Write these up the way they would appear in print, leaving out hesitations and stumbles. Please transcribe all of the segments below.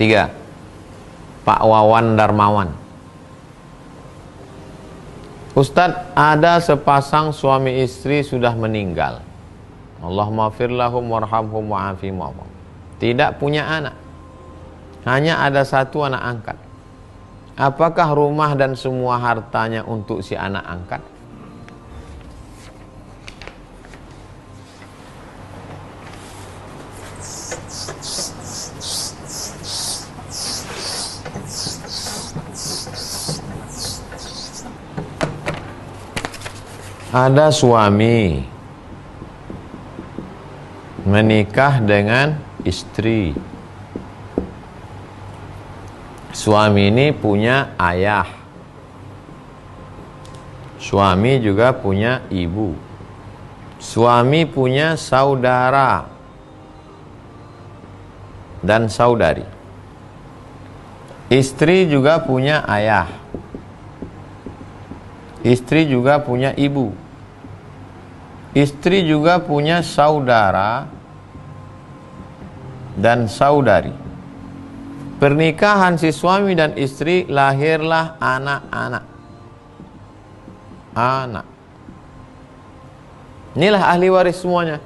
3. Pak Wawan Darmawan. Ustadz, ada sepasang suami istri sudah meninggal. Allahumma fir lahum warhamhum wa'afihim wa'afihim. Tidak punya anak. Hanya ada satu anak angkat. Apakah rumah dan semua hartanya untuk si anak angkat? Ada suami menikah dengan istri. Suami ini punya ayah. Suami juga punya ibu. Suami punya saudara dan saudari. Istri juga punya ayah. Istri juga punya ibu. Istri juga punya saudara dan saudari. Pernikahan si suami dan istri, lahirlah anak-anak. Anak. Inilah ahli waris semuanya.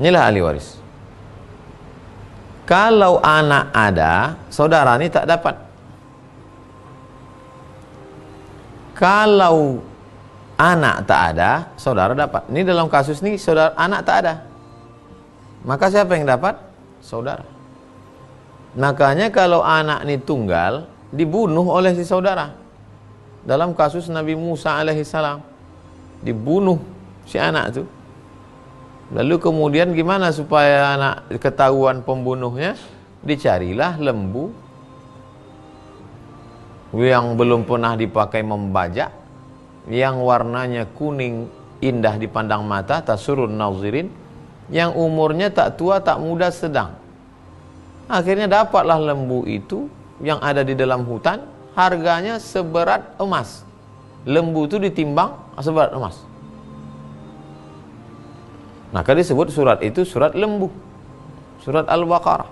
Inilah ahli waris. Kalau anak ada, saudara ini tak dapat. Kalau anak tak ada, saudara dapat. Ini dalam kasus ini saudara anak tak ada. Maka siapa yang dapat? Saudara. Makanya kalau anak ini tunggal, dibunuh oleh si saudara. Dalam kasus Nabi Musa alaihissalam, dibunuh si anak itu. Lalu kemudian gimana supaya anak ketahuan pembunuhnya? Dicarilah lembu yang belum pernah dipakai membajak, yang warnanya kuning indah dipandang mata, tasurun nazirin, yang umurnya tak tua tak muda sedang. Akhirnya dapatlah lembu itu yang ada di dalam hutan, harganya seberat emas. Lembu itu ditimbang seberat emas. Maka disebut surat itu surat lembu, surat Al-Baqarah.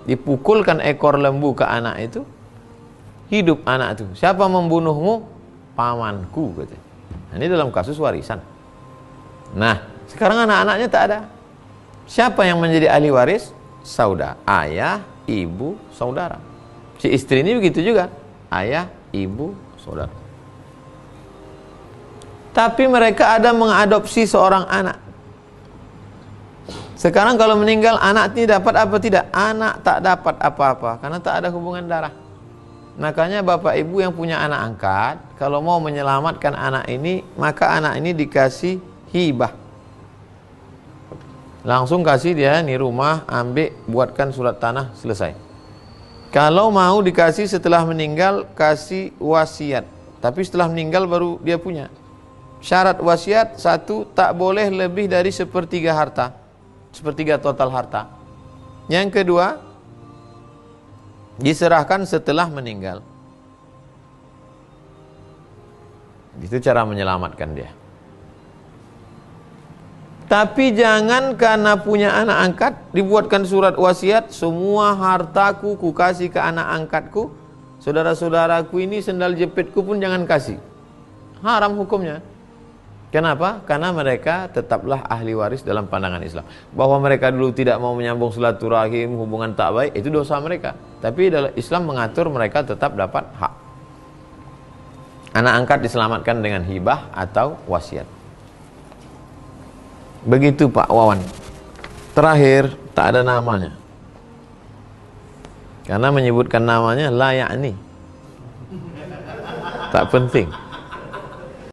Dipukulkan ekor lembu ke anak itu, hidup anak itu. Siapa membunuhmu? Pamanku, katanya. Nah, ini dalam kasus warisan. Nah, sekarang anak-anaknya tak ada. Siapa yang menjadi ahli waris? Saudara, ayah, ibu, saudara. Si istri ini begitu juga, ayah, ibu, saudara. Tapi mereka ada mengadopsi seorang anak. Sekarang kalau meninggal, anak ini dapat apa tidak? Anak tak dapat apa-apa karena tak ada hubungan darah. Makanya bapak ibu yang punya anak angkat, kalau mau menyelamatkan anak ini, maka anak ini dikasih hibah. Langsung kasih dia nih rumah, ambil, buatkan surat tanah, selesai. Kalau mau dikasih setelah meninggal, kasih wasiat. Tapi setelah meninggal baru dia punya. Syarat wasiat, 1, tak boleh lebih dari 1/3 harta. 1/3 total harta. Yang kedua, diserahkan setelah meninggal. Itu cara menyelamatkan dia. Tapi jangan karena punya anak angkat dibuatkan surat wasiat, semua hartaku ku kasih ke anak angkatku, saudara-saudaraku ini sendal jepitku pun jangan kasih. Haram hukumnya. Kenapa? Karena mereka tetaplah ahli waris dalam pandangan Islam. Bahwa mereka dulu tidak mau menyambung silaturahim, hubungan tak baik, itu dosa mereka. Tapi dalam Islam mengatur mereka tetap dapat hak. Anak angkat diselamatkan dengan hibah atau wasiat. Begitu Pak Wawan. Terakhir, tak ada namanya. Karena menyebutkan namanya la ya'ni. Tak penting.